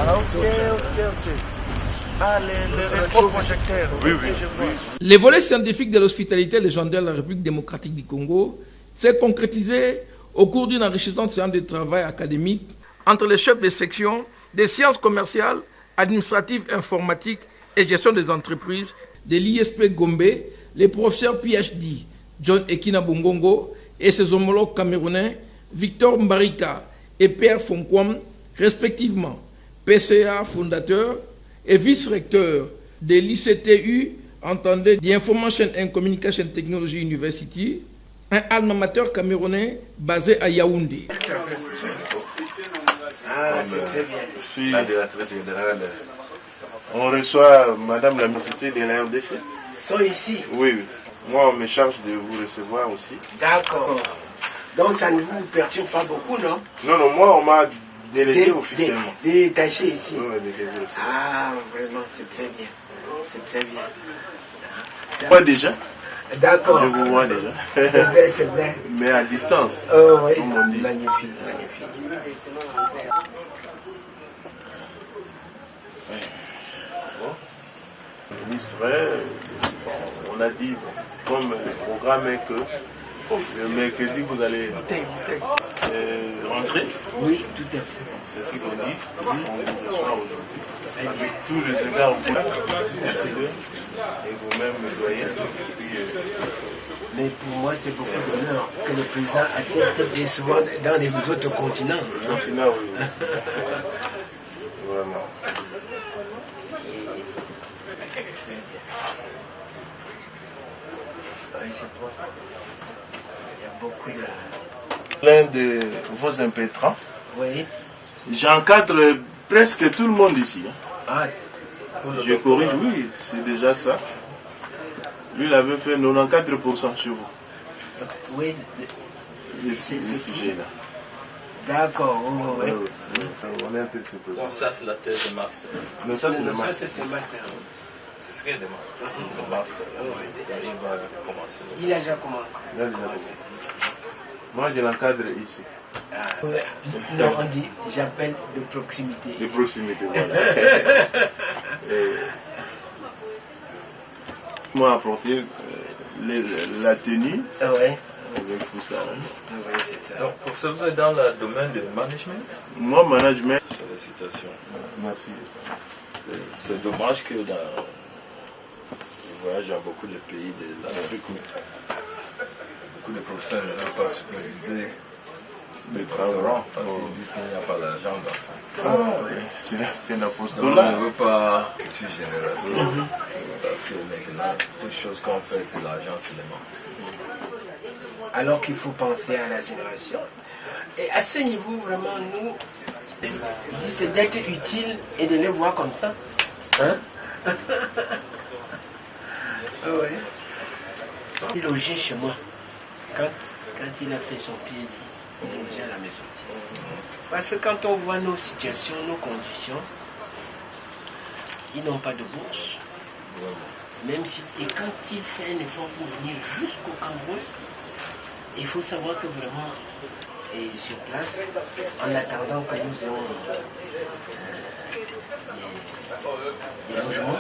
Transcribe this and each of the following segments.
Ah, ok. Ah, les rétroprojecteurs. Oui. Les volets scientifiques de l'hospitalité légendaire de la République démocratique du Congo s'est concrétisé au cours d'une enrichissante séance de travail académique entre les chefs de section des sciences commerciales, administratives, informatiques et gestion des entreprises de l'ISP Gombe, les professeurs PhD John Ekina Bongongo et ses homologues camerounais Victor Mbarika et Pierre Fonkwam, respectivement PCA fondateur et vice-recteur de l'ICTU, entendez The Information and Communication Technology University, un alma mater camerounais basé à Yaoundé. Ah, c'est très bien. Je suis la directrice générale. On reçoit Madame la ministre de la RDC. Sont ici? Oui. Moi, on me charge de vous recevoir aussi. D'accord. Donc ça ne vous perturbe pas beaucoup, non? Non, moi, on m'a délégué officiellement. Détaché ici. Oui, délégué officiellement. Ah, vraiment, c'est très bien. C'est très bien. Pas déjà? D'accord. Je vous vois déjà. C'est vrai. Mais à distance. Oh, oui, comme on dit. magnifique. Le ministre, on a dit, comme le programme est que le mercredi, vous allez rentrer. Oui, tout à fait. C'est ce qu'on dit. On vous reçoit aujourd'hui. Avec tous les égards et vous-même, le doyen. Mais pour moi, c'est beaucoup d'honneur que le président accepte bien souvent dans les autres continents. Continent, oui. Vraiment. Oui, je crois. Il y a beaucoup de... L'un de vos impétrants, Oui. j'encadre presque tout le monde ici. Ah, Je corrige, oui, c'est déjà ça. Lui, il avait fait 94% chez vous. oui. C'est ce sujet-là. D'accord, oui. On est intéressé pour Donc ça c'est la thèse de master. Non, ça, c'est le Ça, master. c'est master. C'est ce qu'il demande. Le master. Il va commencer. Il a déjà commencé. Moi, je l'encadre ici. Non, on dit j'appelle de proximité. De proximité, voilà. Moi, apporter la tenue Oui. avec tout ça. Oui, c'est ça. Donc professeur, vous êtes dans le domaine du management? Moi, management. Félicitations. Merci. C'est dommage que dans le voyage dans beaucoup de pays de l'Afrique où beaucoup de professeurs ne veulent pas superviser les doctorants parce qu'ils disent qu'il n'y a pas d'argent dans ça. Ah oui, c'est Donc, on l'apostolat. ne veut pas future génération parce que maintenant, toutes choses qu'on fait, c'est l'argent seulement. Alors qu'il faut penser à la génération. Et à ce niveau, vraiment, nous, c'est d'être utile et de les voir comme ça. Hein? Oui. Il logeait chez moi. Quand il a fait son PhD, il logeait à la maison. Parce que quand on voit nos situations, nos conditions, ils n'ont pas de bourse. Même si, et quand il fait un effort pour venir jusqu'au Cameroun, il faut savoir que vraiment, et sur place, en attendant que nous ayons des logements,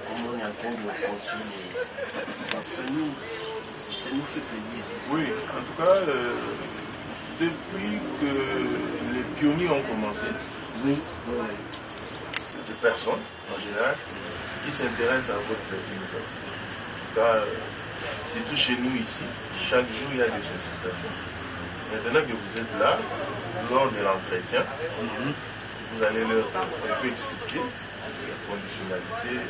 comme on est en train de construire, ça nous fait plaisir. Oui, en tout cas, depuis que les pionniers ont commencé, Oui. de personnes en général qui s'intéressent à votre université. En tout cas, surtout chez nous ici, chaque jour il y a des sollicitations. Maintenant que vous êtes là, lors de l'entretien, vous allez leur un peu expliquer les conditionnalités.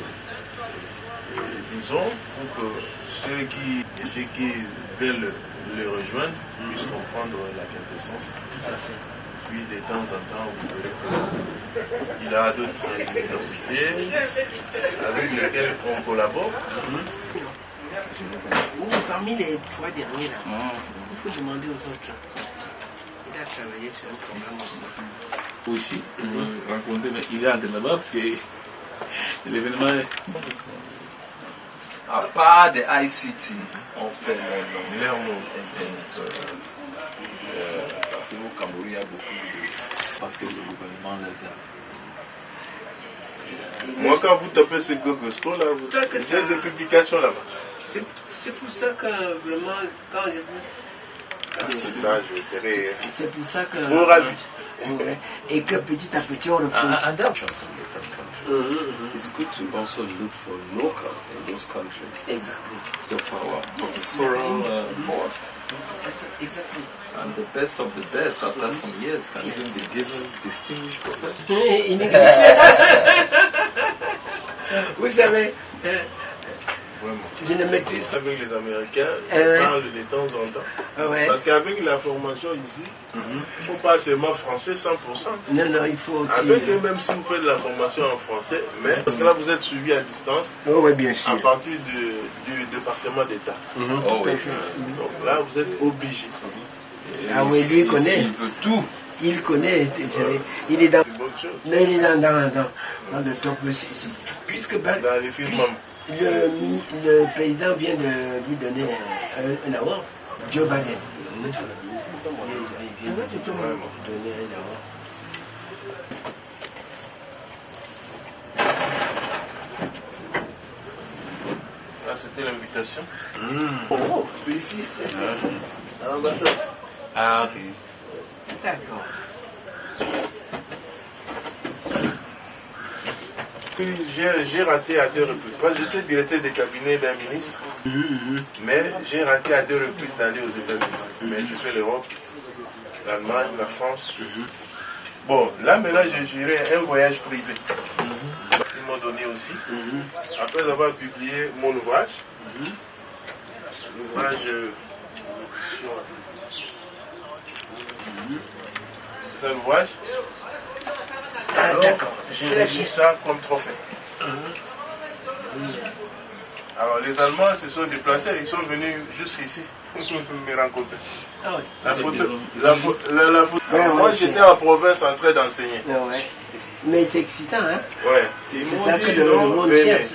Et disons pour que ceux qui veulent le rejoindre puissent comprendre la quintessence. Tout à fait. Puis de temps en temps, vous verrez qu'il y a d'autres universités avec lesquelles on collabore. Parmi les 3 derniers là, il faut demander aux autres. Il a travaillé sur un programme aussi. Aussi, rencontrer, mais il rentre là-bas parce que l'événement est... À part des ICT, on fait leur monde international. Parce qu'au Cameroun, il y a beaucoup de... Parce que le gouvernement les a Moi, quand vous tapez ce Gogosto, là, vous Ça que ça- avez des publications là-bas. C'est pour ça que vraiment, quand je Ça, je serais c'est pour ça que. trop ravi. Ouais. Et que petit à petit on le fait. And there are some different countries. It's good to also look for locals in those countries. Exactly. Of our professorial board. Exactly. And the best of the best, after some years, can even be given distinguished professors. In English. Vous savez, Vraiment. je ne maîtrise pas. Avec les Américains, ouais. on parle de temps en temps. Ouais. Parce qu'avec la formation ici, il ne faut pas seulement français 100%. Non, non, il faut aussi. Avec eux, même si vous faites de la formation en français, mais parce que là vous êtes suivi à distance Oh, oui, bien à sûr. partir du département d'État. Oh, oui. Donc là vous êtes obligé. Ah oui, lui, il connaît. Il veut tout. Il connaît. Il est dans. C'est une bonne chose. Non, il est dans le top 6. Puisque ben, Dans les firmes. le président vient de lui donner un award, Joe Biden. Il vient de te donner un award. Ça c'était l'invitation. Oh, ici. À l'ambassade. Ah, ok. D'accord. J'ai raté à 2 reprises. Moi, j'étais directeur de cabinet d'un ministre, mais j'ai raté à 2 reprises d'aller aux États-Unis. Mais j'ai fait l'Europe, l'Allemagne, la France. Bon, là maintenant, j'irai un voyage privé. Ils m'ont donné aussi. Après avoir publié mon ouvrage, l'ouvrage c'est ça l'ouvrage. Ah, Alors, d'accord. j'ai reçu ça comme trophée. Alors les Allemands se sont déplacés, ils sont venus jusqu'ici me rencontrer. Ah oui. La photo, Ouais, moi ouais, j'étais en province en train d'enseigner. Ah ouais. Mais c'est excitant, hein? Ouais. C'est Ils m'ont ça dit que le non, monde venez. cherche.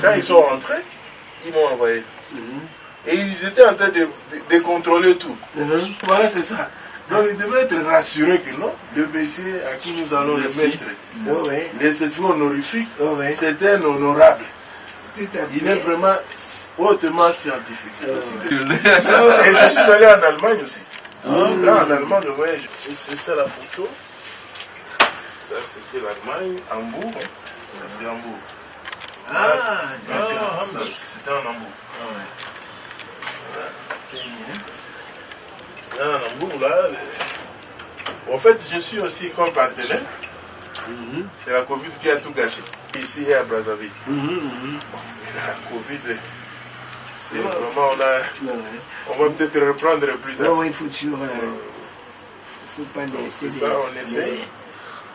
Quand ils sont rentrés, ils m'ont envoyé ça. Et ils étaient en train de contrôler tout. Voilà, c'est ça. Donc ils devaient être rassurés que non, le monsieur à qui nous allons le mettre, Oh, ouais. cette fois honorifique, Oh, ouais. c'est un honorable. Tout à Il est fait. vraiment hautement scientifique. C'est aussi. Oh, Et je suis allé en Allemagne aussi. Là, en Allemagne, ouais, c'est ça la photo. Ça, c'était l'Allemagne, Hambourg. Hein. Ça, c'est Hambourg. Ah, Ça, c'était en Hambourg. Là, en Hambourg, là, en fait, je suis aussi comme partenaire. C'est la Covid qui a tout gâché. Ici et à Brazzaville. La Covid, c'est vraiment, on va peut-être reprendre plus tard. oui, il faut toujours. Faut pas laisser. C'est ça, on essaye.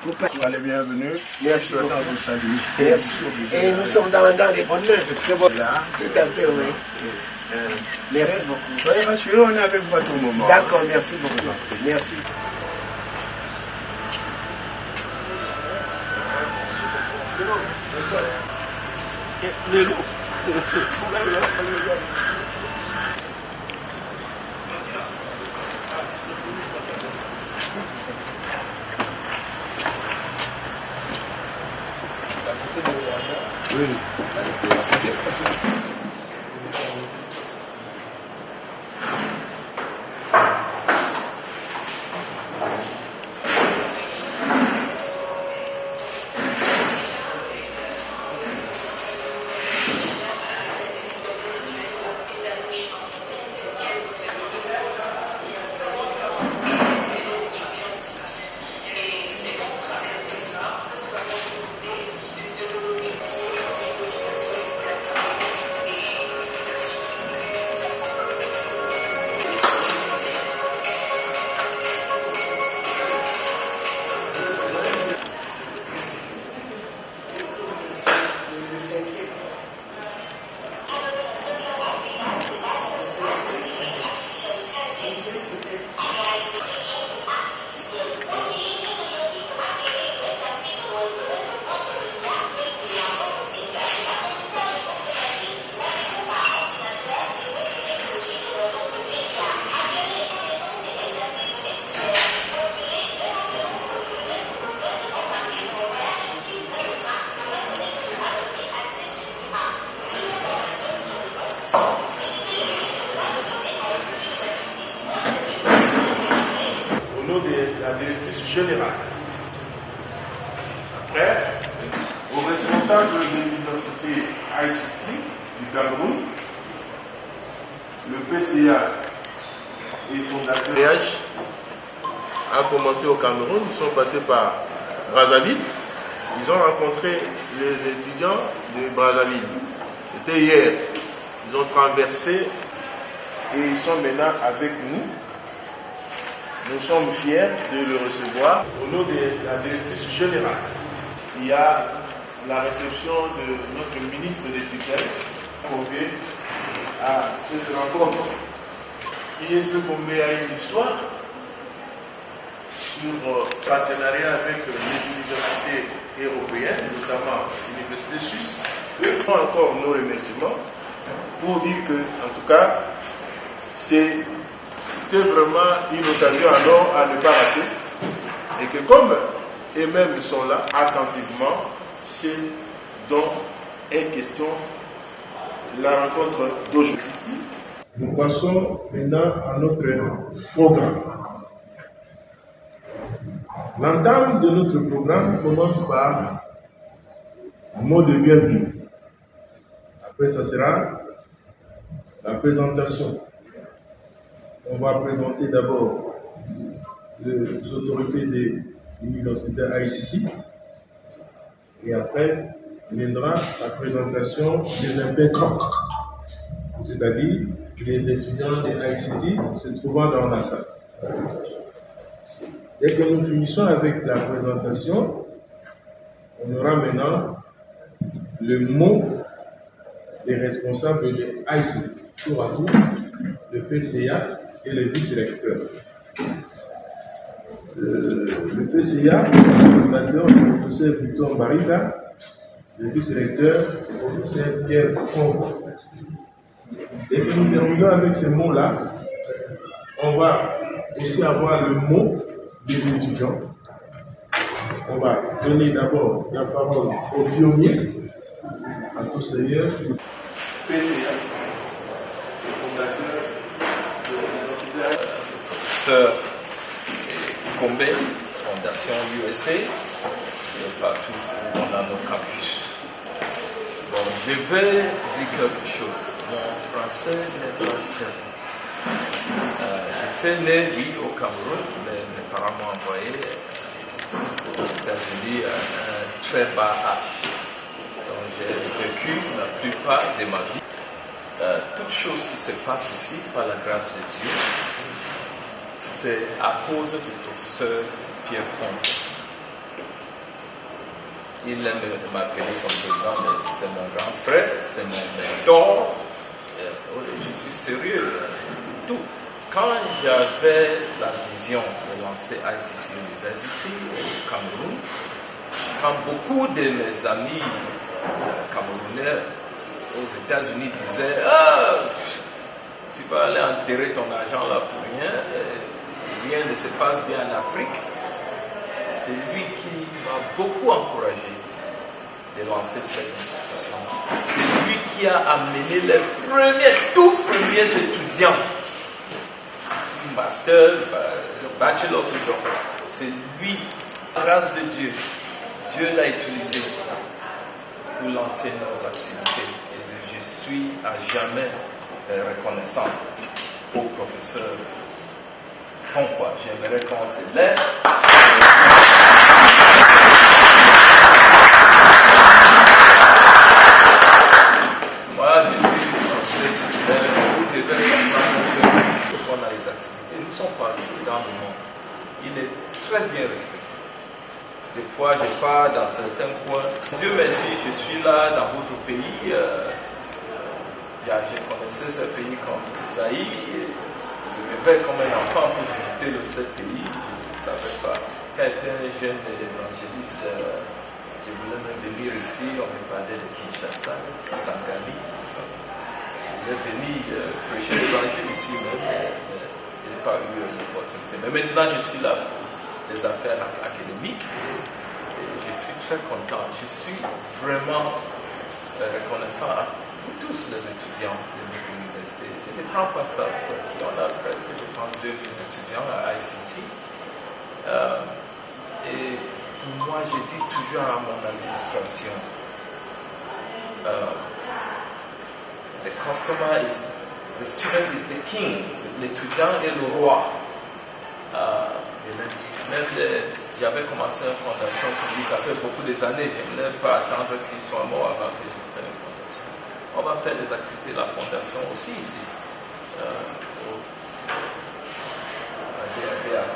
Faut pas. Allez, bienvenue. Merci beaucoup. On vous salue. Merci. Et nous sommes dans les bonnes mains. Très bon. Là. Tout à fait, oui. Merci beaucoup. Soyez rassurés, on est avec vous à tout moment. D'accord, merci beaucoup. Merci. général. Après, au responsable de l'université ICT du Cameroun, le PCA et fondateur PH a commencé au Cameroun, ils sont passés par Brazzaville, ils ont rencontré les étudiants de Brazzaville. C'était hier, ils ont traversé et ils sont maintenant avec nous. Nous sommes fiers de le recevoir au nom de la directrice générale. Il y a la réception de notre ministre des tutelles convié à cette rencontre. ISP Gombe a une histoire sur partenariat avec les universités européennes, notamment l'université suisse. Eux font encore nos remerciements pour dire que, en tout cas, c'était vraiment une occasion alors à ne pas rater. Et que comme eux-mêmes sont là attentivement, c'est dont est question la rencontre d'aujourd'hui. Nous passons maintenant à notre programme. L'entame de notre programme commence par un mot de bienvenue. Après, ça sera la présentation. On va présenter d'abord les autorités de l'université ICT et après viendra la présentation des impétrants, c'est-à-dire les étudiants de ICT se trouvant dans la salle. Dès que nous finissons avec la présentation, on aura maintenant le mot des responsables de ICT, tour à tour, le PCA et le vice-recteur. Le PCA, le fondateur, le professeur Victor Barita, le vice-recteur, le professeur Pierre Fond. Dès que nous terminons avec ces mots-là, on va aussi avoir le mot des étudiants. On va donner d'abord la parole aux pionniers, à tout seigneur, PCA, le fondateur de l'université. Professeur Gombe, Fondation USA, et partout où on a nos campus. Bon, je vais dire quelque chose. Mon français n'est pas très bon. J'étais né, oui, au Cameroun, mais mes parents m'ont envoyé aux États-Unis à un très bas âge. Donc j'ai vécu la plupart de ma vie. Toute chose qui se passe ici, par la grâce de Dieu, c'est à cause du professeur Pierre Fond. Il aime m'appeler son président, mais c'est mon grand frère, c'est mon mentor. Je suis sérieux. Tout. Quand j'avais la vision de lancer ICT University au Cameroun, quand beaucoup de mes amis camerounais aux États-Unis disaient « Ah, tu vas aller enterrer ton argent là pour rien, rien ne se passe bien en Afrique », c'est lui qui m'a beaucoup encouragé de lancer cette institution. C'est lui qui a amené les tout premiers étudiants, master, bachelor, c'est lui, grâce de Dieu. Dieu l'a utilisé pour lancer nos activités. Et je suis à jamais reconnaissant au professeur Fonkoa. J'aimerais qu'on se lève. Moi, je suis professeur titulaire. Vous devez comprendre qu'on a les activités. Nous sommes partout dans le monde. Il est très bien respecté. Des fois, je pars dans certains coins. Dieu merci, je suis là dans votre pays. Je connaissais ce pays comme Isaïe. Je vivais comme un enfant pour visiter ce pays. Je ne savais pas. Quand j'étais un jeune évangéliste, je voulais même venir ici. On me parlait de Kinshasa, de Kisangani. Je voulais venir prêcher l'évangile ici même. Je n'ai pas eu l'opportunité. Mais maintenant, je suis là pour des affaires académiques. Et je suis très content. Je suis vraiment reconnaissant à vous tous les étudiants de notre université. Je ne prends pas ça pour qui on a presque, je pense, 2000 étudiants à ICT. Et pour moi, je dis toujours à mon administration, the customer is, the student is the king. L'étudiant est le roi de l'institut. Même j'avais commencé une fondation pour lui, ça fait beaucoup années. Je ne voulais pas attendre qu'il soit mort avant que je fasse une fondation. On va faire les activités de la fondation aussi ici, à DAC.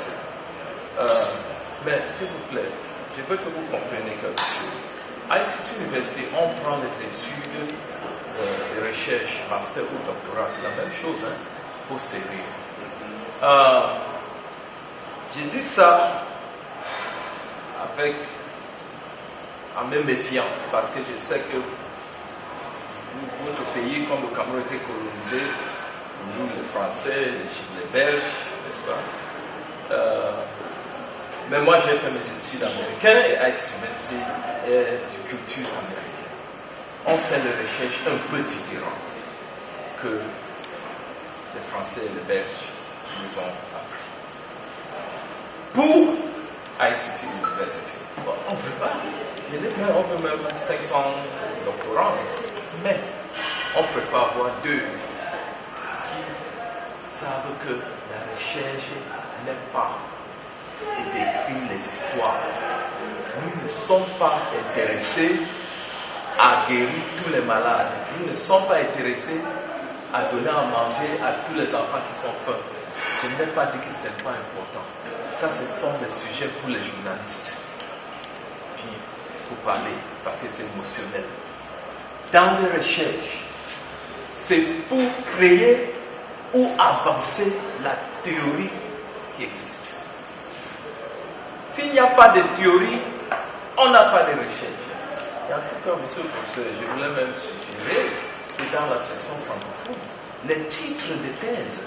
Mais s'il vous plaît, je veux que vous compreniez quelque chose. À cette université, on prend les études de recherche, master ou doctorat, c'est la même chose, hein, au sérieux. J'ai dit ça en me méfiant, parce que je sais que votre pays, comme le Cameroun était colonisé, pour nous les Français, les Belges, n'est-ce pas? Mais moi j'ai fait mes études américaines et Ice University est de culture américaine. On fait des recherches un peu différentes que les Français et les Belges nous ont appris. Pour ICT University, on ne veut pas. On veut même 500 doctorants ici, mais on préfère avoir deux qui savent que la recherche n'est pas et d'écrire les histoires. Nous ne sommes pas intéressés à guérir tous les malades. Nous ne sommes pas intéressés à donner à manger à tous les enfants qui sont faims. Je n'ai pas dit que ce n'est pas important. Ça, ce sont des sujets pour les journalistes. Puis, pour parler, parce que c'est émotionnel. Dans les recherches, c'est pour créer ou avancer la théorie qui existe. S'il n'y a pas de théorie, on n'a pas de recherche. Et en tout cas, monsieur le professeur, je voulais même suggérer que dans la section francophone, les titres de thèse,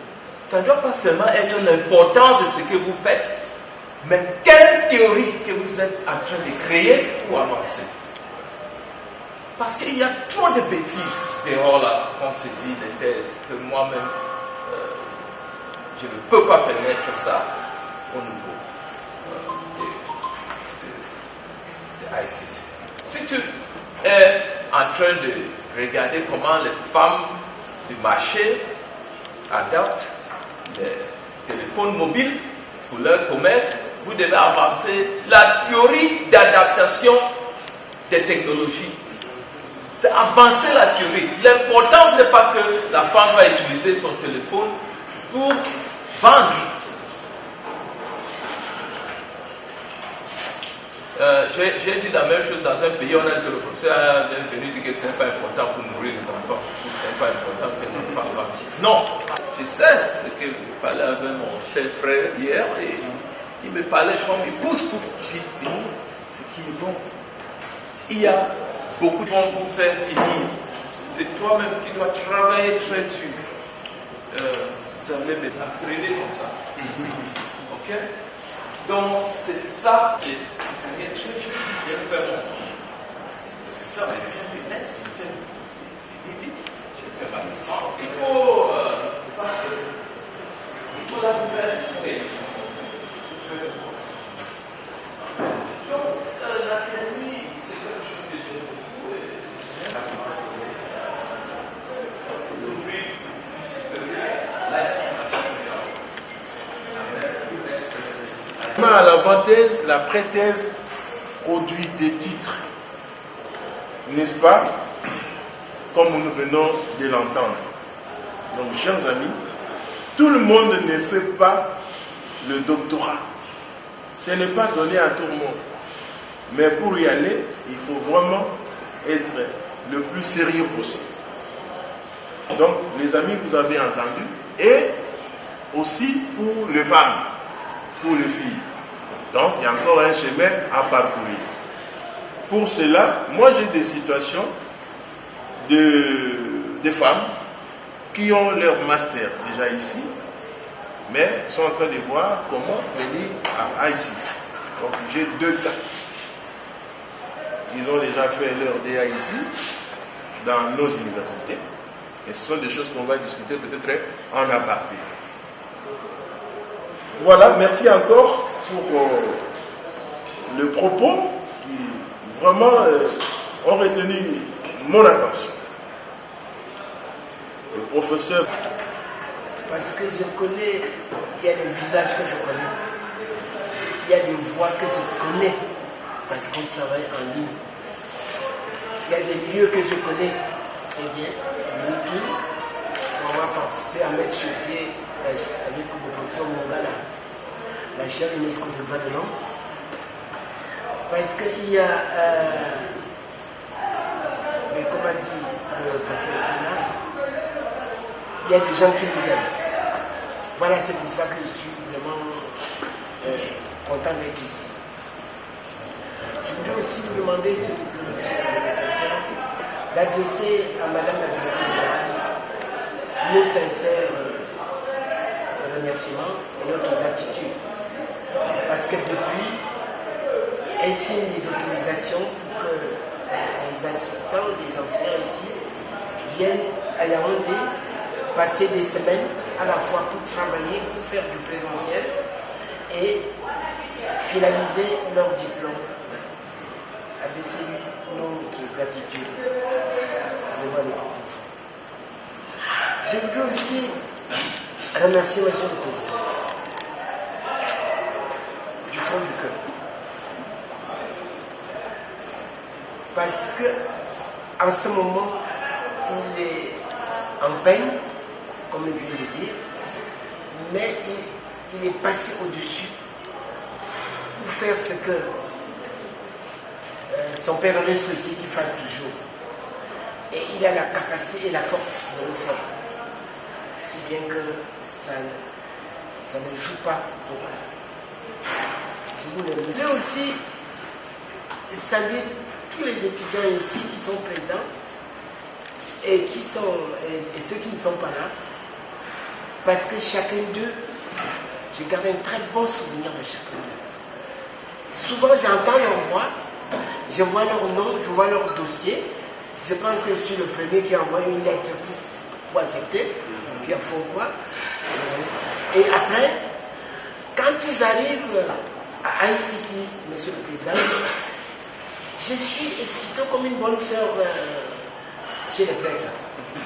ça ne doit pas seulement être l'importance de ce que vous faites, mais quelle théorie que vous êtes en train de créer ou avancer. Parce qu'il y a trop de bêtises dehors là, qu'on se dit des thèses, que moi-même, je ne peux pas permettre ça au niveau de ICT. Si tu es en train de regarder comment les femmes du marché adaptent les téléphones mobiles pour leur commerce, vous devez avancer la théorie d'adaptation des technologies. C'est avancer la théorie. L'importance n'est pas que la femme va utiliser son téléphone pour vendre. J'ai dit la même chose dans un pays, on a dit que le professeur est venu dire que ce n'est pas important pour nourrir les enfants, ce n'est pas important que les enfants vendent. Non, je sais ce que je parlais avec mon cher frère hier et il me parlait comme il pousse pour finir ce qui est bon. Il y a beaucoup de monde pour faire finir. C'est toi-même qui dois travailler très dur. Vous allez m'apprendre comme ça. Ok? Donc, c'est ça, c'est très dur. C'est ça, mais bien business, il fait finir vite. Je fais ma licence. Il faut, parce que, il faut la diversité. Très important. Donc, l'académie, c'est quelque chose que j'aime beaucoup et je viens le prix supérieur, lifetime entrepreneur. À l'avant-thèse, la pré-thèse produit des titres, n'est-ce pas, comme nous venons de l'entendre. Donc, chers amis, tout le monde ne fait pas le doctorat. Ce n'est pas donné à tout le monde. Mais pour y aller, il faut vraiment être le plus sérieux possible. Donc, les amis, vous avez entendu. Et aussi pour les femmes, pour les filles. Donc, il y a encore un chemin à parcourir. Pour cela, moi, j'ai des situations de femmes qui ont leur master déjà ici, mais sont en train de voir comment venir à ICT. Donc, j'ai deux cas. Ils ont déjà fait leur DA ici, dans nos universités. Et ce sont des choses qu'on va discuter peut-être en aparté. Voilà, merci encore pour les propos qui vraiment ont retenu mon attention. Le professeur. Parce que je connais, il y a des visages que je connais, il y a des voix que je connais, parce qu'on travaille en ligne. Il y a des lieux que je connais très bien, le meeting, on va participer à mettre sur pied avec le professeur Mongala, la chaire UNESCO des droits de l'homme. Parce qu'il y a, mais comme a dit le professeur Kina, il y a des gens qui nous aiment. Voilà, c'est pour ça que je suis vraiment content d'être ici. Je voudrais aussi vous demander, s'il vous plaît, monsieur le professeur, d'adresser à madame la directrice générale nos sincères remerciements et notre gratitude. Parce que depuis, elle signe des autorisations pour que les assistants, les enseignants ici, viennent à Yaoundé passer des semaines à la fois pour travailler, pour faire du présentiel et finaliser leur diplôme. Adressez-lui notre gratitude. Vraiment les profs. Je voudrais aussi remercier M. le Président du fond du cœur. Parce que en ce moment, il est en peine, comme il vient de dire, mais il est passé au-dessus pour faire ce que son père aurait souhaité qu'il fasse toujours. Et il a la capacité et la force de le faire. Si bien que ça ne joue pas beaucoup. Je voudrais aussi saluer tous les étudiants ici qui sont présents et ceux qui ne sont pas là. Parce que chacun d'eux, je garde un très bon souvenir de chacun d'eux. Souvent j'entends leur voix, je vois leur nom, je vois leur dossier. Je pense que je suis le premier qui envoie une lettre pour accepter. Pierre Foucault. Et après, quand ils arrivent à ICT, monsieur le président, je suis excité comme une bonne sœur chez les prêtres.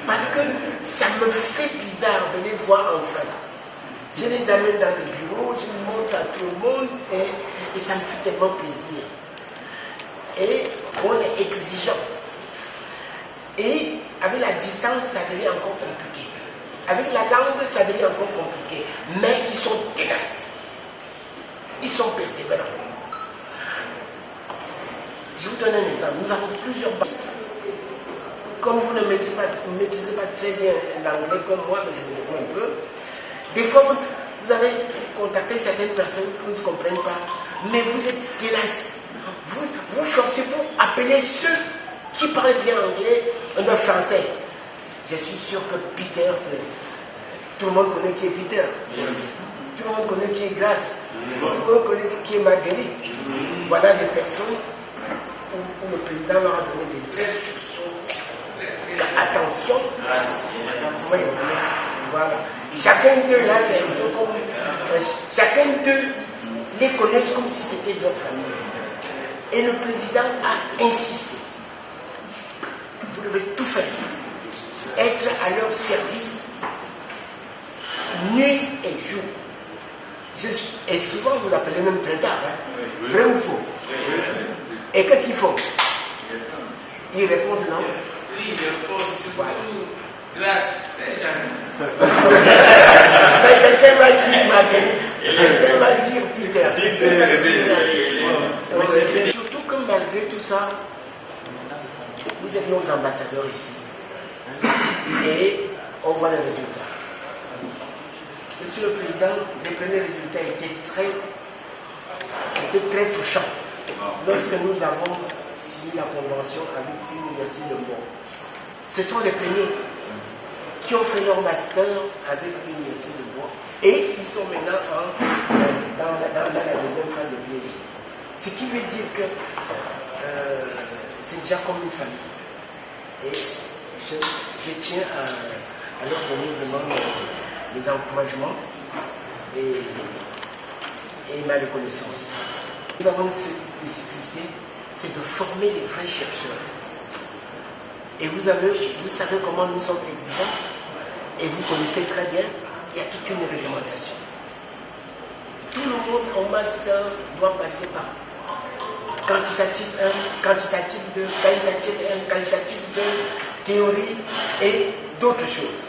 Parce que ça me fait bizarre de les voir enfin. Je les amène dans les bureaux, je les montre à tout le monde et ça me fait tellement plaisir. Et on est exigeant. Et avec la distance, ça devient encore compliqué. Avec la langue, ça devient encore compliqué. Mais ils sont ténaces. Ils sont persévérants. Je vous donne un exemple. Nous avons plusieurs bases. Comme vous ne maîtrisez pas très bien l'anglais comme moi, mais je me débrouille un peu. Des fois, vous avez contacté certaines personnes que vous ne comprenez pas. Mais vous êtes ténaces. Vous forcez pour appeler ceux qui parlent bien anglais en français. Je suis sûr que Peter, tout le monde connaît qui est Peter. Tout le monde connaît qui est Grace. Tout le monde connaît qui est Marguerite. Voilà des personnes où le président leur a donné des instructions. Attention. Oui, voilà. Chacun d'eux, là, c'est un peu comme... chacun d'eux les connaissent comme si c'était leur famille. Et le président a insisté. Vous devez tout faire. Être à leur service, nuit et jour. Et souvent, vous appelez même très tard. Hein? Vrai ou faux? Et qu'est-ce qu'ils font? Ils répondent non. Oui, ils répondent. Voilà. Grâce. Mais quelqu'un va dire Marguerite. Quelqu'un va dire Peter. Surtout que malgré tout ça, vous êtes nos ambassadeurs ici. Et on voit les résultats. Monsieur le Président, les premiers résultats étaient très touchants. Lorsque nous avons signé la convention avec l'Université de Mont. Ce sont les premiers qui ont fait leur master avec l'Université de Mont. Et ils sont maintenant dans la deuxième phase de PhD. Ce qui veut dire que c'est déjà comme une famille. Et je tiens à leur donner vraiment mes encouragements et ma reconnaissance. Nous avons une spécificité, c'est de former les vrais chercheurs. Et vous savez comment nous sommes exigeants, et vous connaissez très bien, il y a toute une réglementation. Tout le monde en master doit passer par quantitatif 1, quantitatif 2, qualitatif 1, qualitatif 2, théorie et d'autres choses.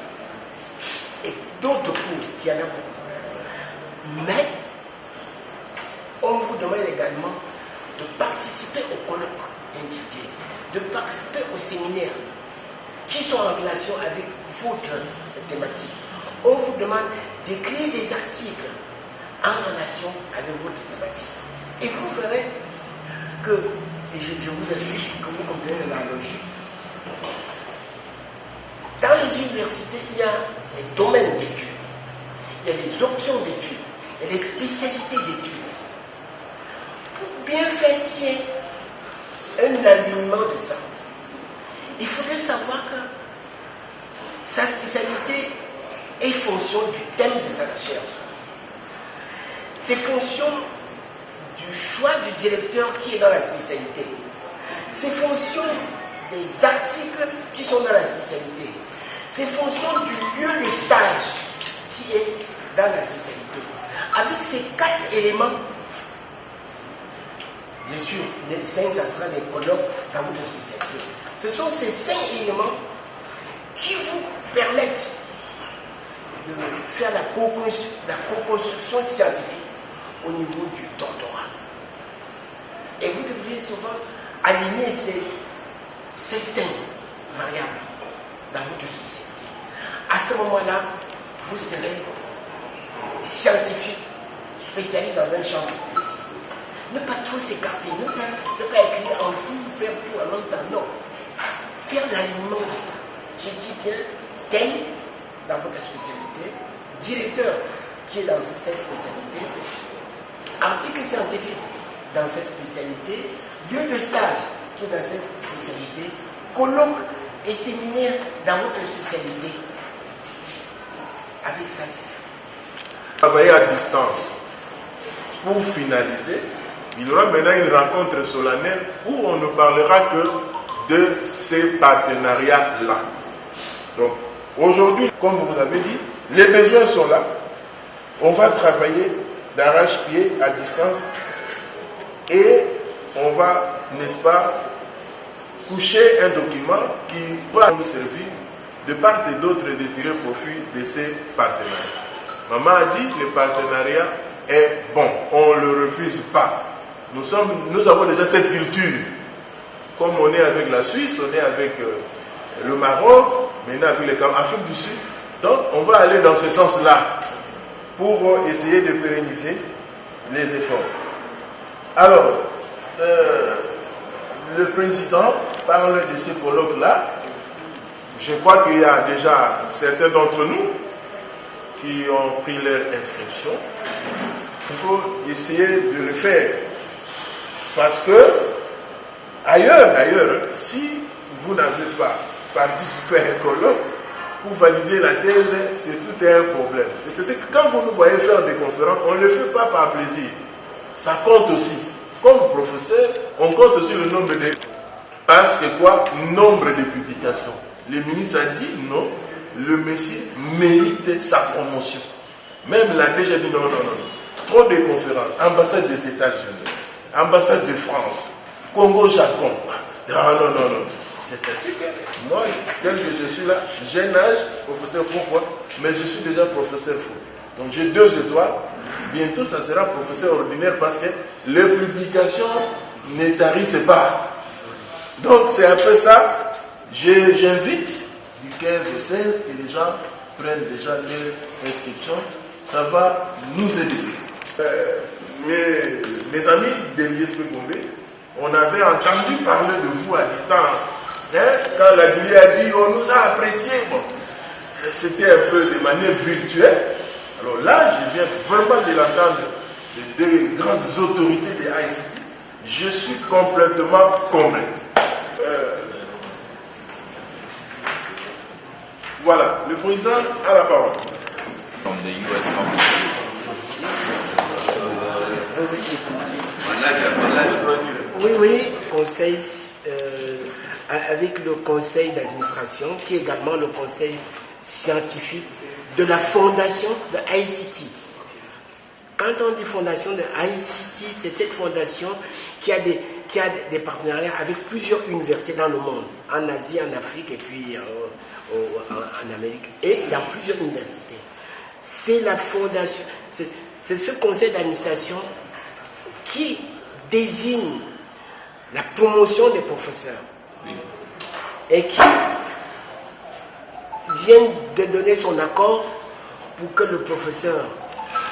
Et d'autres cours, il y en a beaucoup. Mais on vous demande également de participer au colloque individuel, de participer aux séminaires qui sont en relation avec votre thématique. On vous demande d'écrire des articles en relation avec votre thématique. Et vous verrez que, et je vous explique que vous comprenez l'analogie, dans les universités, il y a les domaines d'études, il y a les options d'études, il y a les spécialités d'études. Pour bien faire qu'il y ait un alignement de ça, il faudrait savoir que sa spécialité est fonction du thème de sa recherche. C'est fonction du choix du directeur qui est dans la spécialité. C'est fonction des articles qui sont dans la spécialité. C'est fonction du lieu de stage qui est dans la spécialité. Avec ces 4 éléments, bien sûr, les 5, ça sera des colloques dans votre spécialité. Ce sont ces 5 éléments qui vous permettent de faire la co-construction scientifique au niveau du doctorat. Et vous devriez souvent aligner ces 5 variables dans votre spécialité. À ce moment-là, vous serez scientifique, spécialiste dans un champ précis. Ne pas trop s'écarter, ne pas écrire en tout, faire tout en même temps. Non. Faire l'alignement de ça. Je dis bien thème dans votre spécialité, directeur qui est dans cette spécialité, article scientifique dans cette spécialité, lieu de stage qui est dans cette spécialité, colloque et séminaire dans votre spécialité. Avec ça, c'est ça. Travailler à distance. Pour finaliser, il y aura maintenant une rencontre solennelle où on ne parlera que de ces partenariats-là. Donc, aujourd'hui, comme vous avez dit, les besoins sont là. On va travailler d'arrache-pied à distance et on va, n'est-ce pas, coucher un document qui va nous servir de part et d'autre de tirer profit de ces partenariats. Maman a dit le partenariat est bon, on ne le refuse pas. Nous avons déjà cette culture. Comme on est avec la Suisse, on est avec le Maroc, maintenant avec les Afrique du Sud. Donc on va aller dans ce sens-là pour essayer de pérenniser les efforts. Alors, le président parle de ce colloque-là. Je crois qu'il y a déjà certains d'entre nous qui ont pris leur inscription. Il faut essayer de le faire. Parce que, ailleurs, si vous n'avez pas participé à un colloque, pour valider la thèse, c'est tout un problème. C'est-à-dire que quand vous nous voyez faire des conférences, on ne le fait pas par plaisir. Ça compte aussi. Comme professeur, on compte aussi le nombre de... Parce que quoi? Nombre de publications. Le ministre a dit non, le monsieur mérite sa promotion. Même la DG a dit non. Trop de conférences. Ambassade des États-Unis, ambassade de France, Congo-Japon. Non. C'est ainsi que moi, tel que je suis là, j'ai un âge, professeur Foucault, mais je suis déjà professeur Foucault. Donc j'ai 2 étoiles. Bientôt, ça sera professeur ordinaire parce que les publications ne tarissent pas. Donc c'est un peu ça. J'invite du 15 au 16 que les gens prennent déjà leur inscription. Ça va nous aider. Mes amis de l'ISP Gombe, on avait entendu parler de vous à distance. Quand la Guinée a dit, on nous a appréciés. Bon, c'était un peu de manière virtuelle. Alors là, je viens vraiment de l'entendre de 2 grandes autorités de ICT. Je suis complètement comblé. Voilà, le président a la parole. From the US Office. Oui, conseil, avec le conseil d'administration, qui est également le conseil scientifique de la fondation de ICT. Quand on dit fondation de ICT, c'est cette fondation qui a des partenariats avec plusieurs universités dans le monde, en Asie, en Afrique et puis en Amérique. Et il y a plusieurs universités. C'est la fondation, c'est ce conseil d'administration qui désigne la promotion des professeurs et qui vient de donner son accord pour que le professeur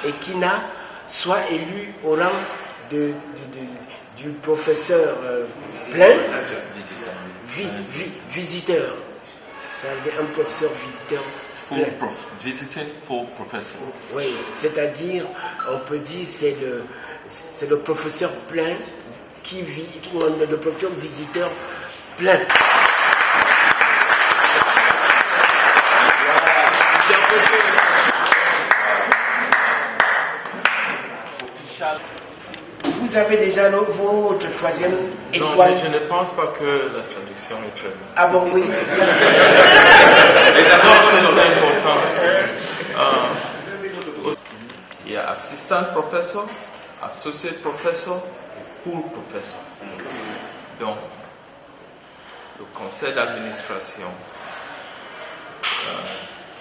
Ekina soit élu au rang du professeur plein visiteur. Ça veut dire un professeur visiteur. Full professor. Oui, c'est-à-dire, on peut dire c'est le professeur plein le professeur visiteur plein. Vous avez déjà votre troisième étoile. Non, je ne pense pas que la traduction est très bonne. Ah bon, oui. Les accords sont importants. Il y a assistant professor, associate professor et full professor. Donc, le conseil d'administration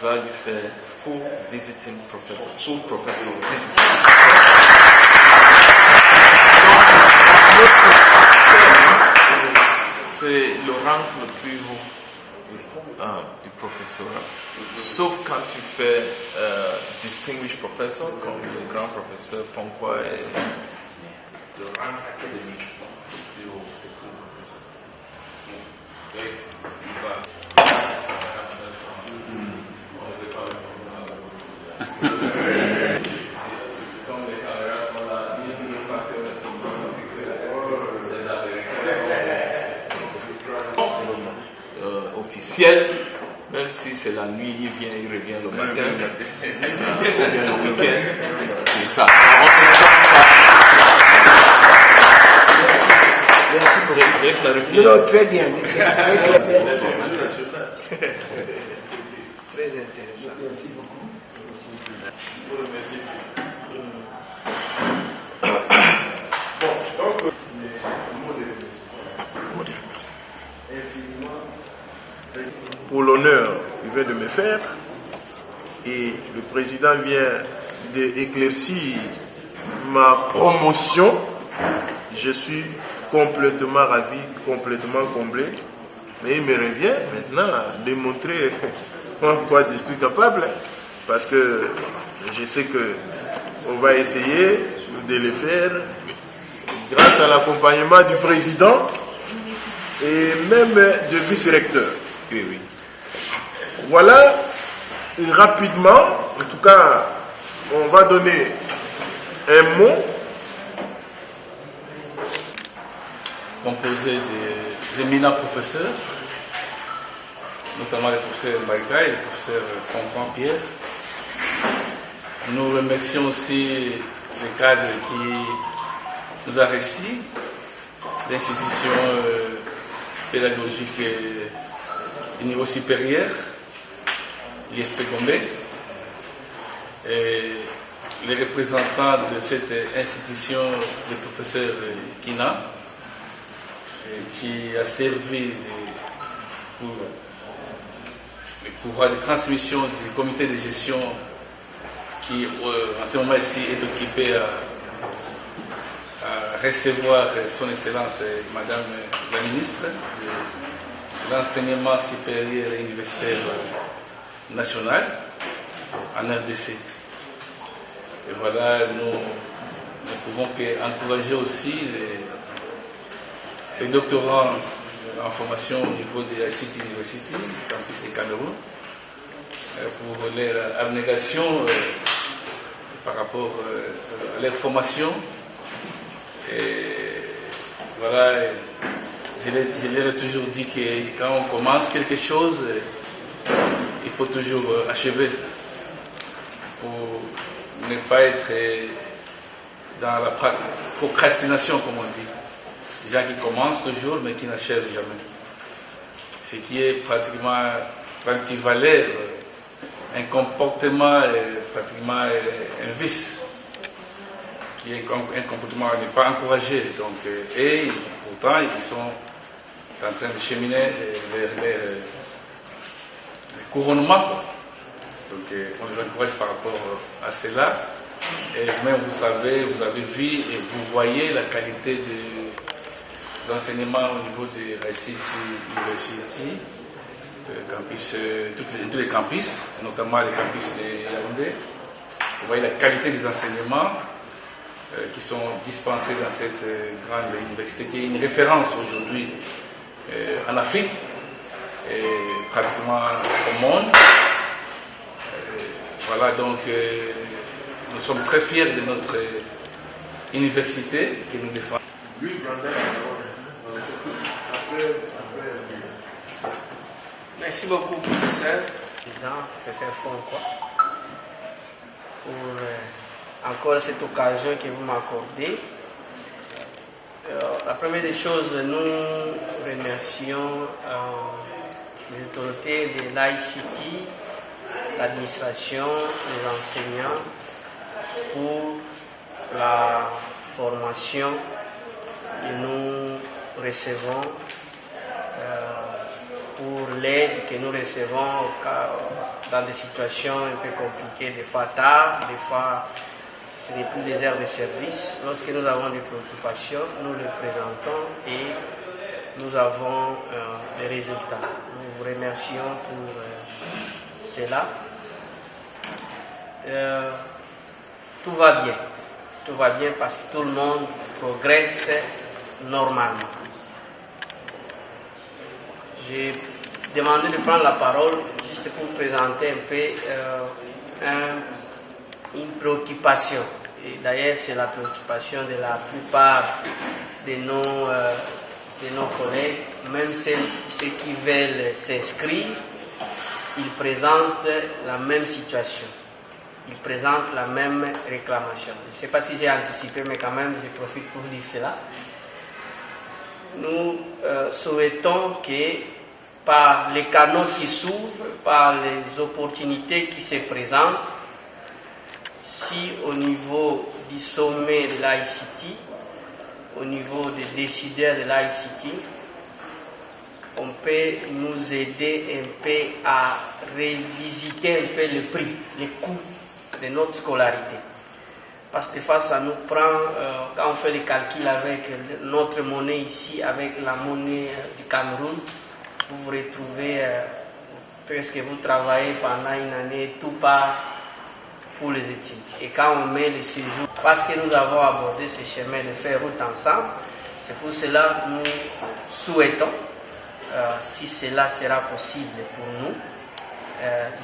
va lui faire full visiting professor, full professor visiting. C'est le rang le plus haut du professorat. Sauf quand tu fais distinguished professor, comme les grands professeurs font quoi, et le rang académique le plus haut, c'est full officiel, même si c'est la nuit, il vient, il revient le matin, ou bien le week-end, c'est ça. Merci beaucoup. J'ai clarifié. Non, très bien. Très intéressant. Merci beaucoup. Pour l'honneur qu'il vient de me faire, et le président vient d'éclaircir ma promotion, je suis complètement ravi, complètement comblé. Mais il me revient maintenant à démontrer en quoi je suis capable, parce que je sais qu'on va essayer de le faire grâce à l'accompagnement du président et même du vice-recteur. Oui, oui. Voilà, rapidement, en tout cas, on va donner un mot. Composé des éminents professeurs, notamment le professeur Marita et le professeur Fonpan-Pierre. Nous remercions aussi le cadre qui nous a reçus, l'institution pédagogique du niveau supérieur, l'ISP Gombe, et les représentants de cette institution, le professeur Kina, qui a servi pour le pouvoir de transmission du comité de gestion qui, en ce moment ici, est occupé à recevoir son Excellence Madame la Ministre de l'Enseignement supérieur et universitaire national en RDC. Et voilà, nous ne pouvons qu'encourager aussi les doctorants en formation au niveau de ICT University, campus de Cameroun, pour leur abnégation par rapport à leur formation. Et voilà, je leur ai toujours dit que quand on commence quelque chose, il faut toujours achever pour ne pas être dans la procrastination, comme on dit. Des gens qui commencent toujours mais qui n'achèvent jamais. Ce qui est pratiquement l'antivalaire, un comportement, pratiquement un vice, qui est un comportement n'est pas encouragé. Donc, et pourtant, ils sont en train de cheminer vers les couronnements. Donc, on les encourage par rapport à cela. Et même, vous savez, vous avez vu et vous voyez la qualité des enseignements au niveau de ICT University, campus, tous les campus, notamment les campus de Yaoundé. Vous voyez la qualité des enseignements qui sont dispensés dans cette grande université, qui est une référence aujourd'hui en Afrique et pratiquement au monde. Voilà, donc nous sommes très fiers de notre université qui nous défend. Merci beaucoup, professeur. Professeur Fonko, pour encore cette occasion que vous m'accordez. La première des choses, nous remercions les autorités de l'ICT, l'administration, les enseignants pour la formation que nous recevons, pour l'aide que nous recevons dans des situations un peu compliquées, des fois tard, des fois ce n'est plus des heures de service. Lorsque nous avons des préoccupations, nous les présentons et nous avons les résultats. Nous vous remercions pour cela. Tout va bien. Tout va bien parce que tout le monde progresse normalement. J'ai demandé de prendre la parole juste pour présenter un peu une préoccupation. Et d'ailleurs, c'est la préoccupation de la plupart de nos collègues, même ceux qui veulent s'inscrire, ils présentent la même situation. Ils présentent la même réclamation. Je ne sais pas si j'ai anticipé, mais quand même, je profite pour dire cela. Nous souhaitons que par les canaux qui s'ouvrent, par les opportunités qui se présentent, si au niveau du sommet de l'ICT, au niveau des décideurs de l'ICT, on peut nous aider un peu à revisiter un peu le prix, les coûts de notre scolarité. Parce que face à nous prend, quand on fait les calculs avec notre monnaie ici, avec la monnaie du Cameroun, vous vous retrouvez presque vous travaillez pendant une année, tout part pour les études. Et quand on met les séjours, parce que nous avons abordé ce chemin de faire route ensemble, c'est pour cela que nous souhaitons, si cela sera possible pour nous,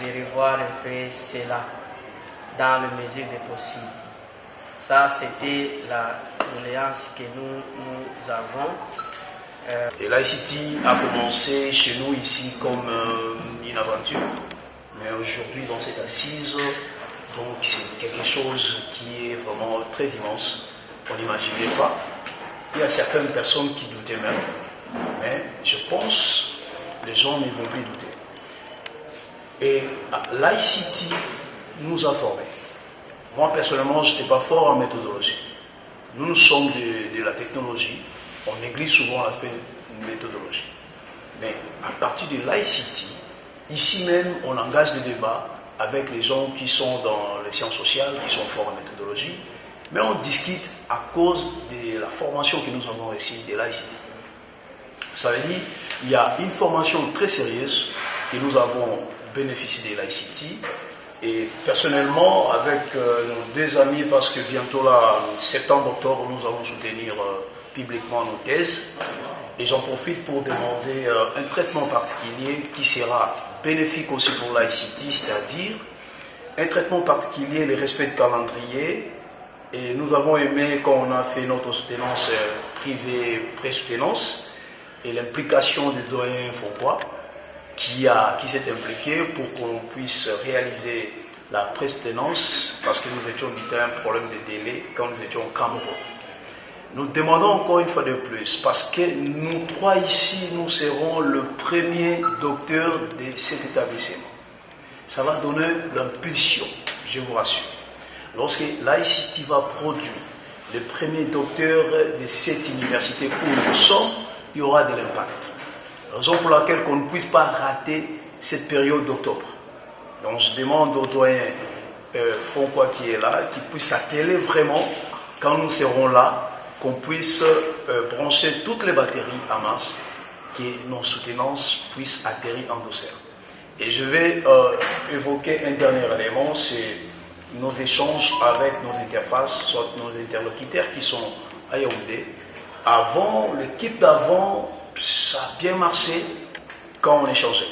de revoir un peu cela dans la mesure des possibles. Ça, c'était la doléance que nous avons. Et l'ICT a commencé chez nous ici comme une aventure, mais aujourd'hui dans cette assise, donc c'est quelque chose qui est vraiment très immense. On n'imaginait pas. Il y a certaines personnes qui doutaient même, mais je pense que les gens ne vont plus douter. Et l'ICT nous a formés. Moi personnellement, je n'étais pas fort en méthodologie. Nous sommes de la technologie. On néglige souvent l'aspect méthodologie. Mais à partir de l'ICT, ici même, on engage des débats avec les gens qui sont dans les sciences sociales, qui sont forts en méthodologie, mais on discute à cause de la formation que nous avons reçue de l'ICT. Ça veut dire qu'il y a une formation très sérieuse que nous avons bénéficié de l'ICT. Et personnellement, avec nos deux amis, parce que bientôt là, septembre-octobre, nous allons soutenir publiquement nos thèses. Et j'en profite pour demander un traitement particulier qui sera bénéfique aussi pour l'ICT, c'est-à-dire un traitement particulier, le respect de calendrier. Et nous avons aimé quand on a fait notre soutenance privée pré-soutenance et l'implication des doyens Fonkois qui s'est impliqué pour qu'on puisse réaliser la prétenance, parce que nous étions du un problème de délai quand nous étions au Cameroun. Nous demandons encore une fois de plus, parce que nous trois ici, nous serons le premier docteur de cet établissement. Ça va donner l'impulsion, je vous rassure. Lorsque l'ICT va produire le premier docteur de cette université où nous sommes, il y aura de l'impact. Raison pour laquelle on ne puisse pas rater cette période d'octobre. Donc je demande au doyen Fonkoa qui est là, qui puisse atteler vraiment, quand nous serons là, qu'on puisse brancher toutes les batteries en masse, que nos soutenances puissent atterrir en douceur. Et je vais évoquer un dernier élément, c'est nos échanges avec nos interfaces, soit nos interlocuteurs qui sont à Yaoundé. Avant, l'équipe d'avant, ça a bien marché quand on échangeait.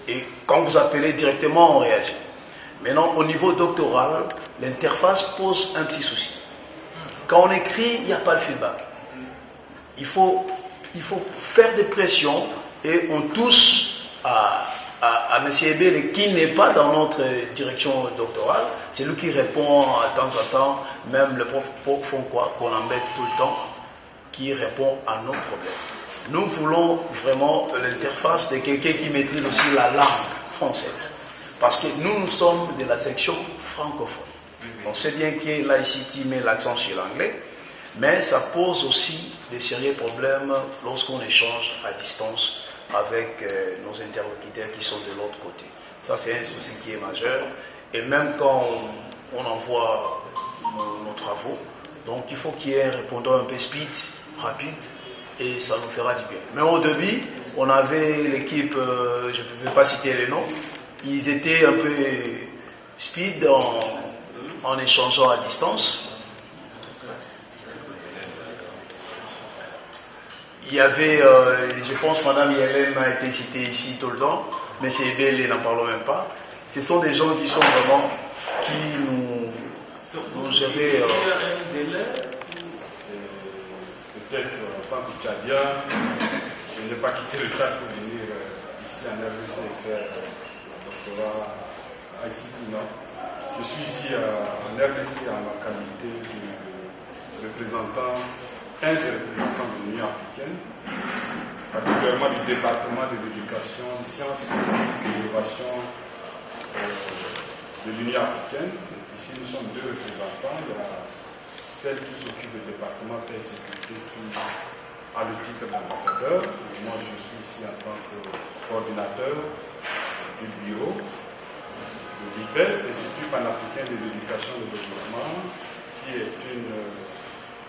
Et quand vous appelez directement, on réagit. Maintenant, au niveau doctoral, l'interface pose un petit souci. Quand on écrit, il n'y a pas de feedback. Il faut faire des pressions et on touche à M. Ebele qui n'est pas dans notre direction doctorale. C'est lui qui répond de temps en temps, même le prof Fonkoa qu'on embête tout le temps, qui répond à nos problèmes. Nous voulons vraiment l'interface de quelqu'un qui maîtrise aussi la langue française. Parce que nous sommes de la section francophone. On sait bien que l'ICT met l'accent sur l'anglais, mais ça pose aussi des sérieux problèmes lorsqu'on échange à distance avec nos interlocuteurs qui sont de l'autre côté. Ça, c'est un souci qui est majeur. Et même quand on envoie nos travaux, donc il faut qu'il y ait un répondant un peu speed, rapide, et ça nous fera du bien. Mais au début, on avait l'équipe, je ne pouvais pas citer les noms, ils étaient un peu speed en échangeant à distance. Il y avait, je pense, Madame Yelem a été citée ici tout le temps, mais c'est Ebele, n'en parlons même pas. Ce sont des gens qui sont vraiment, qui nous géraient. Peut-être, en tant que Tchadien, je n'ai pas quitté le Tchad pour venir ici en RDC et faire le doctorat à ICT, non. Je suis ici en RDC en la qualité de représentant, un des représentants de l'Union africaine, particulièrement du département de l'éducation, des sciences et de l'innovation de l'Union africaine. Ici, nous sommes deux représentants. Il y a celle qui s'occupe du département paix et sécurité qui a le titre d'ambassadeur. Moi, je suis ici en tant que coordinateur du bureau de l'IPED, l'Institut panafricain de l'éducation et du développement, qui est une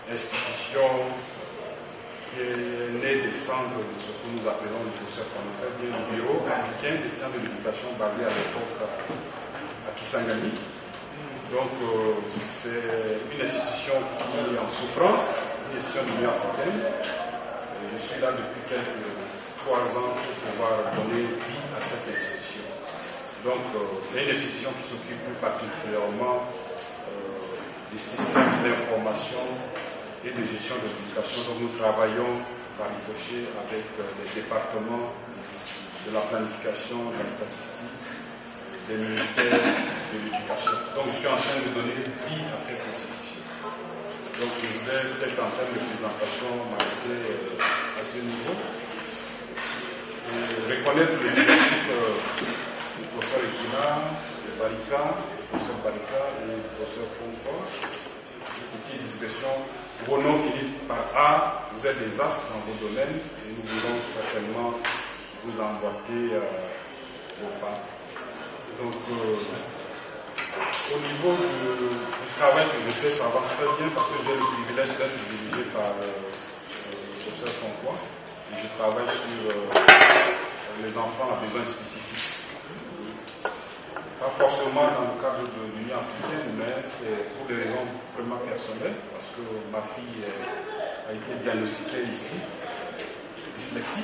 institution qui est née des cendres de ce que nous appelons le professeur Panafricain, bien le bureau africain des sciences de l'éducation basé à l'époque à Kisangani. Donc, c'est une institution qui est en souffrance, une institution de l'Union africaine. Je suis là depuis quelques 3 ans pour pouvoir donner vie à cette institution. Donc, c'est une institution qui s'occupe plus particulièrement des systèmes d'information et de gestion de l'éducation. Donc, nous travaillons par ricochet avec les départements de la planification, de la statistique, des ministères de l'éducation. Donc je suis en train de donner vie à cette institution. Donc je voulais peut-être en termes de présentation m'arrêter à ce niveau. Et reconnaître le leadership du professeur Ekina, de Barika, du professeur Barika et du professeur Fonkoa. Une petite digression. Vos noms finissent par A, vous êtes des as dans vos domaines et nous voulons certainement vous emboîter vos pas. Donc, au niveau du travail que je fais, ça avance très bien parce que j'ai le privilège d'être dirigé par le professeur Fonkoa et je travaille sur les enfants à besoins spécifiques. Pas forcément dans le cadre de l'Union africaine, mais c'est pour des raisons vraiment personnelles parce que ma fille a été diagnostiquée ici, dyslexie.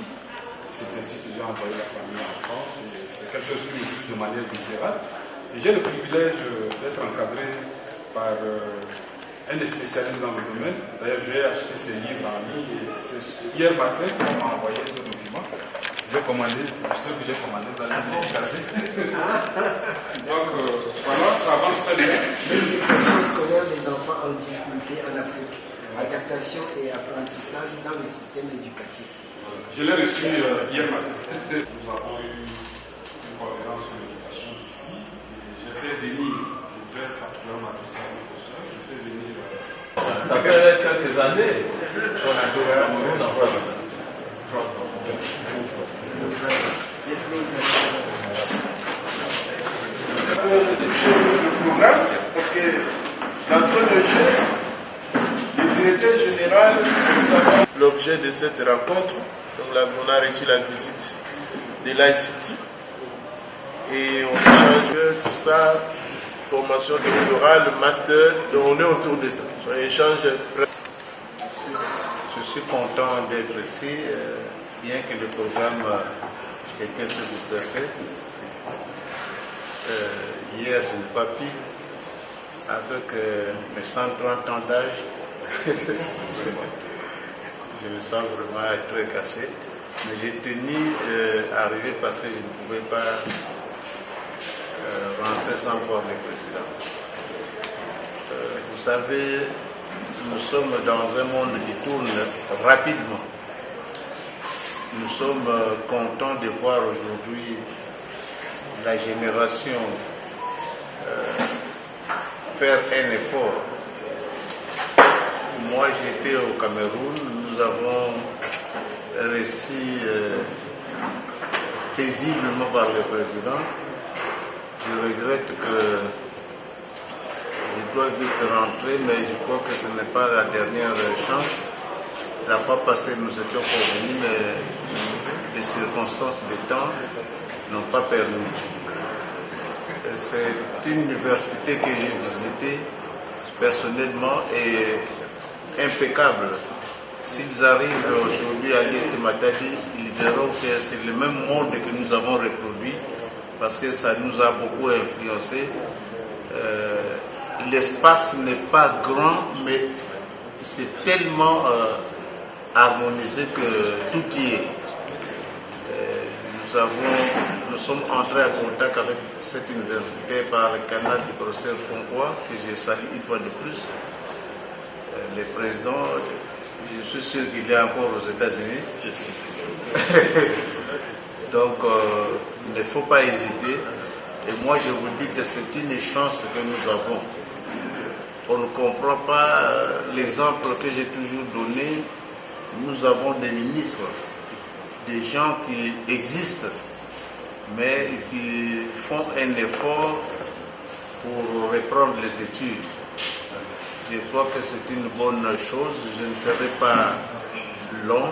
C'est ainsi que j'ai envoyé la famille en France. C'est quelque chose qui me touche de manière viscérale. Et j'ai le privilège d'être encadré par un des spécialistes dans le domaine. D'ailleurs, j'ai acheté ces livres en ligne. Et c'est hier matin qu'on m'a envoyé ce document. J'ai commandé, ce que j'ai commandé, vous allez me déplacer. Donc voilà, ça avance très bien. L'éducation scolaire des enfants en difficulté en Afrique, adaptation et apprentissage dans le système éducatif. Je l'ai reçu hier matin. Nous avons eu une conférence sur l'éducation. J'ai fait venir, je vais particulièrement adresser à mon professeur, j'ai fait venir. Ça fait quelques années qu'on a joué à Cameroun ensemble. 3 ans. Le programme, parce que d'entre le jeu, le directeur général, nous avons l'objet de cette rencontre. Donc là, on a reçu la visite de l'ICT et on échange tout ça, formation doctorale, master, donc on est autour de ça. On échange. Je suis content d'être ici, bien que le programme était très bouleversé. Hier, je n'ai pas pu, avec mes 130 ans d'âge, je me sens vraiment très cassé. Mais j'ai tenu à arriver parce que je ne pouvais pas rentrer sans voir le président. Vous savez, nous sommes dans un monde qui tourne rapidement. Nous sommes contents de voir aujourd'hui la génération faire un effort. Moi, j'étais au Cameroun, nous avons réussi paisiblement par le président. Je regrette que je dois vite rentrer, mais je crois que ce n'est pas la dernière chance. La fois passée, nous étions convenus, mais les circonstances du temps n'ont pas permis. C'est une université que j'ai visitée personnellement et impeccable. S'ils arrivent aujourd'hui à lire ce Matadi, ils verront que c'est le même monde que nous avons reproduit parce que ça nous a beaucoup influencé. L'espace n'est pas grand, mais c'est tellement harmonisé que tout y est. Nous sommes entrés en contact avec cette université par le canal du professeur Foncois, que je salue une fois de plus. Le président, je suis sûr qu'il est encore aux États-Unis. Je suis Donc, il ne faut pas hésiter. Et moi, je vous dis que c'est une chance que nous avons. On ne comprend pas l'exemple que j'ai toujours donné. Nous avons des ministres, des gens qui existent, mais qui font un effort pour reprendre les études. Je crois que c'est une bonne chose. Je ne serai pas long.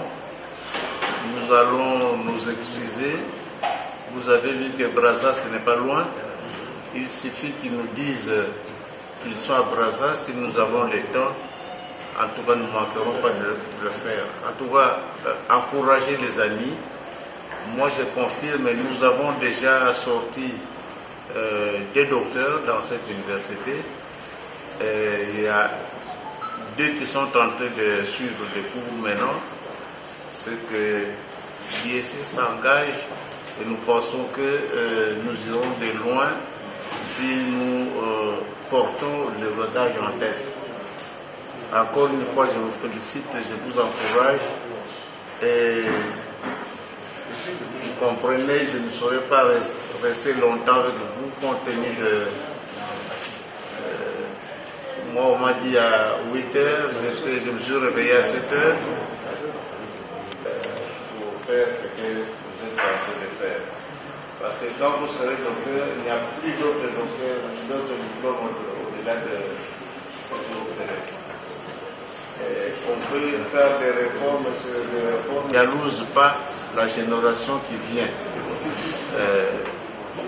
Nous allons nous excuser. Vous avez vu que Brazza, ce n'est pas loin. Il suffit qu'ils nous disent qu'ils sont à Brazza. Si nous avons le temps, en tout cas, nous ne manquerons pas de le faire. En tout cas, encourager les amis. Moi, je confirme, nous avons déjà sorti des docteurs dans cette université. Il y a 2 qui sont en train de suivre des cours maintenant. C'est que l'IEC s'engage et nous pensons que nous irons de loin si nous portons le bagage en tête. Encore une fois, je vous félicite, je vous encourage et vous comprenez, je ne saurais pas rester longtemps avec vous compte tenu de... moi, on m'a dit à 8 heures, je me suis réveillé à 7 heures pour faire ce que vous êtes en train de faire. Parce que quand vous serez docteur, il n'y a plus d'autres docteurs, d'autres diplômes au-delà de ce que vous ferez. On peut faire des réformes sur des réformes. Jalouse pas la génération qui vient.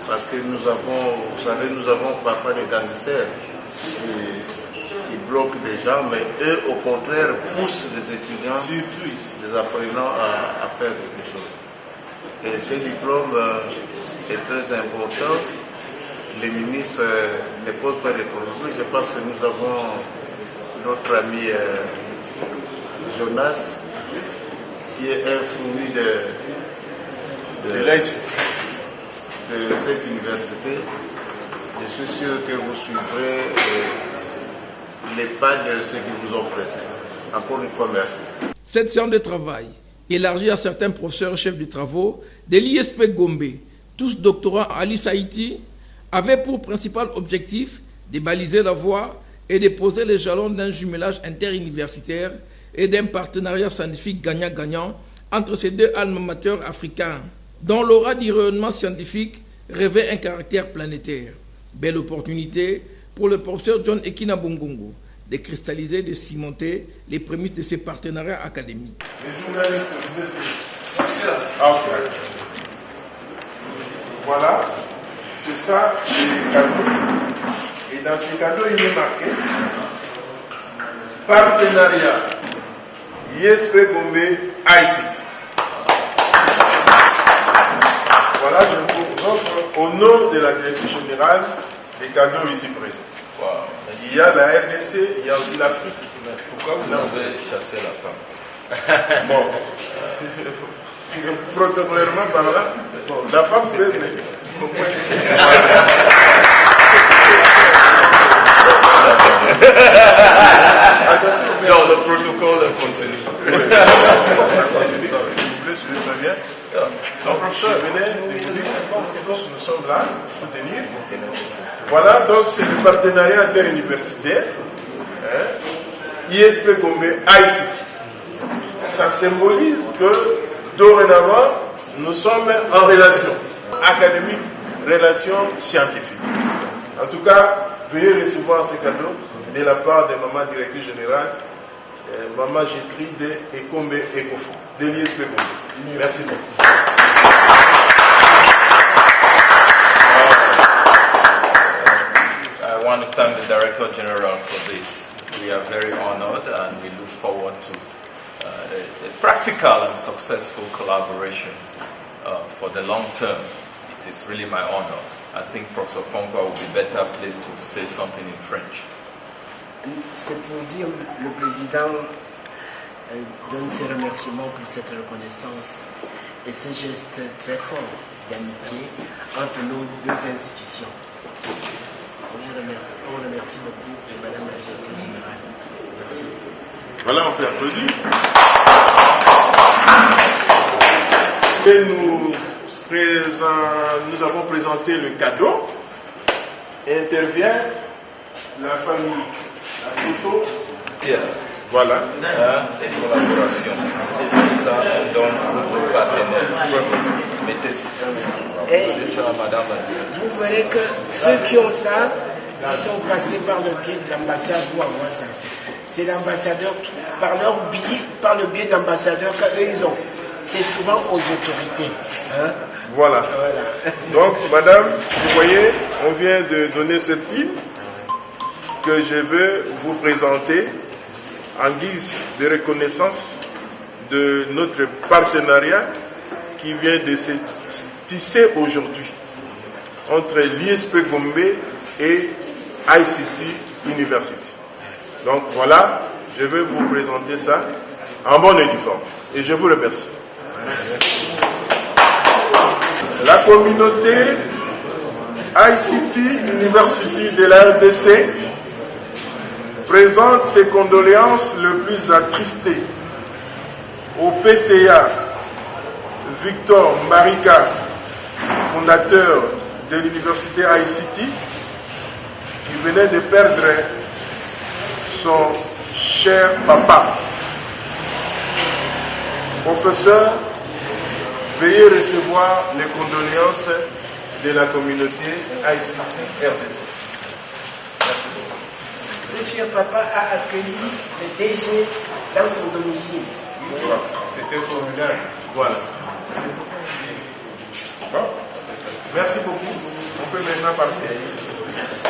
Parce que nous avons, vous savez, nous avons parfois des gangsters qui bloquent des gens, mais eux, au contraire, poussent les étudiants, les apprenants à faire quelque chose. Et ce diplôme est très important. Les ministres ne posent pas de problème. Je pense que nous avons notre ami Jonas, qui est un fruit de cette université. Je suis sûr que vous suivrez les pas de ceux qui vous ont précédés. Encore une fois, merci. Cette séance de travail, élargie à certains professeurs chefs de travaux de l'ISP Gombe, tous doctorants à l'ISAITI, avait pour principal objectif de baliser la voie et de poser les jalons d'un jumelage interuniversitaire et d'un partenariat scientifique gagnant-gagnant entre ces deux alma mater africains, dont l'aura du rayonnement scientifique revêt un caractère planétaire. Belle opportunité pour le professeur John Ekina Bongongo de cristalliser et de cimenter les prémices de ces partenariats académiques. Les journalistes, vous êtes okay. Voilà, c'est ça les cadeaux. Et dans ces cadeaux, il est marqué partenariat ISP Gombe ICT. Voilà, je vous offre au nom de la direction générale les cadeaux ici présents. Wow, il y a la RDC, il y a aussi l'Afrique. Pourquoi vous avez chassé la femme? Bon, protocolairement parlant, bon, la femme peut venir. Attention, non, le protocole continue. S'il vous plaît, suivez très bien. Donc, professeur, venez, tous nous sommes là, soutenir. Voilà, donc c'est le partenariat interuniversitaire, ISP Gombe ICT. Ça symbolise que dorénavant, nous sommes en relation académique, relation scientifique. En tout cas, veuillez recevoir ces cadeaux de la part de Maman Directrice Générale, Maman Gétri de Ekombe Ecofo, de l'ISP Gombe. Merci beaucoup. I want to thank the Director General for this. We are very honored and we look forward to a practical and successful collaboration for the long term. It is really my honor. I think Professor Fonkwa will be better placed to say something in French. C'est pour dire, le président donne ses remerciements pour cette reconnaissance et ce geste très fort d'amitié entre nos deux institutions. On remercie beaucoup Madame la Directrice Générale. Merci. Voilà, on peut applaudir. Et nous avons présenté le cadeau. Et intervient la famille, la photo. Yeah. Voilà. C'est une collaboration. C'est ça qu'on donne aux partenaires. Mettez ça à Madame la Directrice. Vous verrez que ceux qui ont ça, ils sont passés par le biais de l'ambassade pour avoir ça. C'est l'ambassadeur qui, par le biais de l'ambassadeur qu'eux ils ont. C'est souvent aux autorités. Hein? Voilà. Donc, madame, vous voyez, on vient de donner cette ligne que je veux vous présenter en guise de reconnaissance de notre partenariat qui vient de se tisser aujourd'hui entre l'ISP Gombe et ICT University. Donc voilà, je vais vous présenter ça en bonne et due forme. Et je vous remercie. La communauté ICT University de la RDC présente ses condoléances les plus attristées au PCA Victor Mbarika, fondateur de l'université ICT, qui venait de perdre son cher papa. Professeur, veuillez recevoir les condoléances de la communauté ICT RDC. Merci beaucoup. Ce cher papa a accueilli le DG dans son domicile. C'était formidable. Voilà. Bon. Merci beaucoup. On peut maintenant partir. Merci.